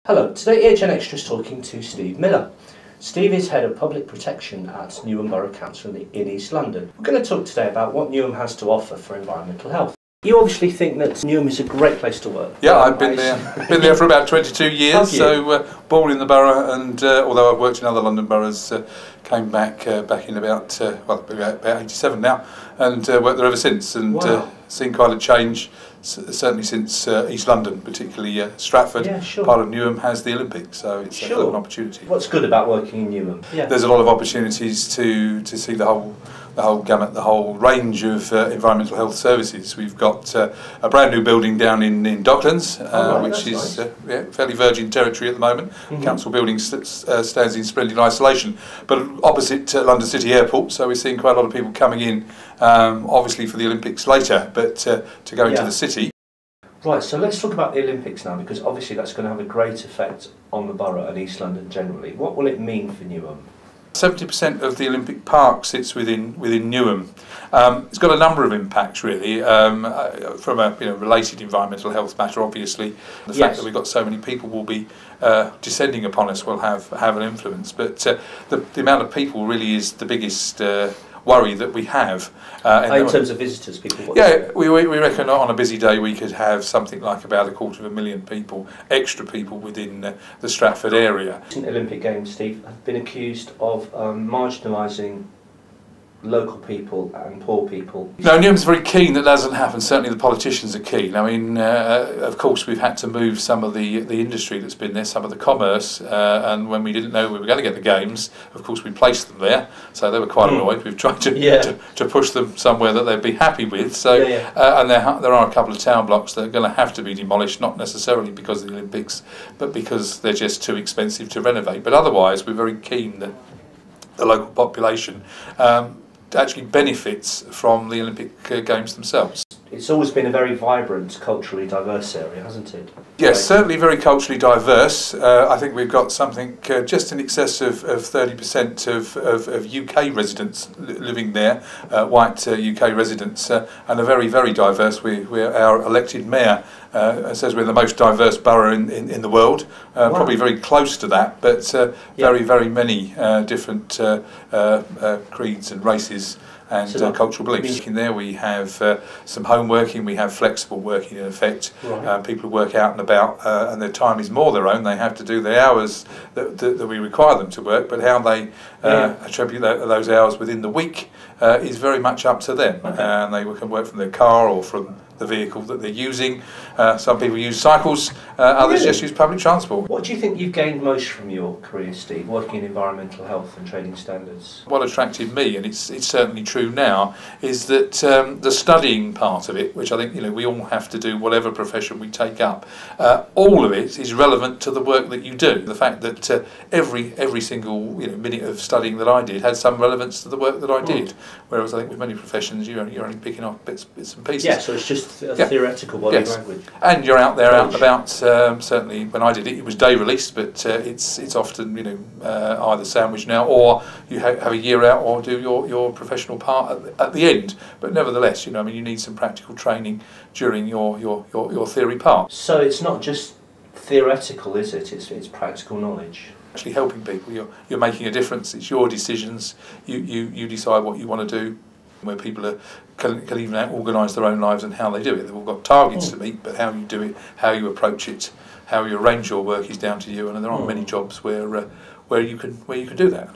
Hello, today EHN Extra is talking to Steve Miller. Steve is Head of Public Protection at Newham Borough Council in East London. We're going to talk today about what Newham has to offer for environmental health. You obviously think that Newham is a great place to work. Yeah, I've been there for about 22 years, so born in the borough, and although I've worked in other London boroughs, came back in about 87 now, and worked there ever since, and wow. Seen quite a change, certainly since East London, particularly Stratford, part of Newham has the Olympics, so it's an opportunity. What's good about working in Newham? There's a lot of opportunities to see the whole gamut, the whole range of environmental health services. We've got a brand new building down in Docklands, which is nice. Fairly virgin territory at the moment. Council building stands in splendid isolation, but opposite London City Airport, so we're seeing quite a lot of people coming in, obviously for the Olympics later, but to go into the city. Right, so let's talk about the Olympics now, because obviously that's going to have a great effect on the borough and East London generally. What will it mean for Newham? 70% of the Olympic Park sits within Newham. It's got a number of impacts really, from a related environmental health matter. Obviously, the fact that we've got so many people will be descending upon us will have an influence. But the amount of people really is the biggest worry that we have. In terms of visitors, people. We reckon on a busy day we could have something like about 250,000 people, extra people within the Stratford area. Recent Olympic Games, Steve, have been accused of marginalising local people and poor people. No, Newham's very keen that doesn't happen. Certainly the politicians are keen. I mean, of course we've had to move some of the industry that's been there, some of the commerce, and when we didn't know we were going to get the games, of course we placed them there, so they were quite annoyed. We've tried to push them somewhere that they'd be happy with. So, and there are a couple of town blocks that are going to have to be demolished, not necessarily because of the Olympics, but because they're just too expensive to renovate. But otherwise we're very keen that the local population actually benefits from the Olympic Games themselves. It's always been a very vibrant, culturally diverse area, hasn't it? Yes, certainly very culturally diverse. I think we've got something just in excess of 30% of UK residents living there, white UK residents, and are very, very diverse. Our elected mayor says we're the most diverse borough in the world, probably very close to that, but very, very many different creeds and races and cultural beliefs. In there we have some home working, we have flexible working in effect. People who work out and about and their time is more their own. They have to do the hours that we require them to work, but how they attribute those hours within the week is very much up to them. And they can work from their car or from the vehicle that they're using. Some people use cycles, others just use public transport. What do you think you've gained most from your career, Steve, working in environmental health and trading standards? What attracted me, and it's certainly true now, is that the studying part of it, which I think we all have to do, whatever profession we take up, all of it is relevant to the work that you do. The fact that every single minute of studying that I did had some relevance to the work that I did, whereas I think with many professions you're only picking up bits and pieces. Yeah, so it's just theoretical body language. And you're out there, out and about. Certainly, when I did it, it was day released, but it's often either sandwiched now, or you have a year out, or do your professional part at the end. But nevertheless, you need some practical training during your theory part. So it's not just theoretical, is it? It's practical knowledge. Actually helping people. You're making a difference. It's your decisions. You decide what you want to do. Where people can even organise their own lives and how they do it. They've all got targets to meet, but how you do it, how you approach it, how you arrange your work is down to you. And there aren't many jobs where you can do that.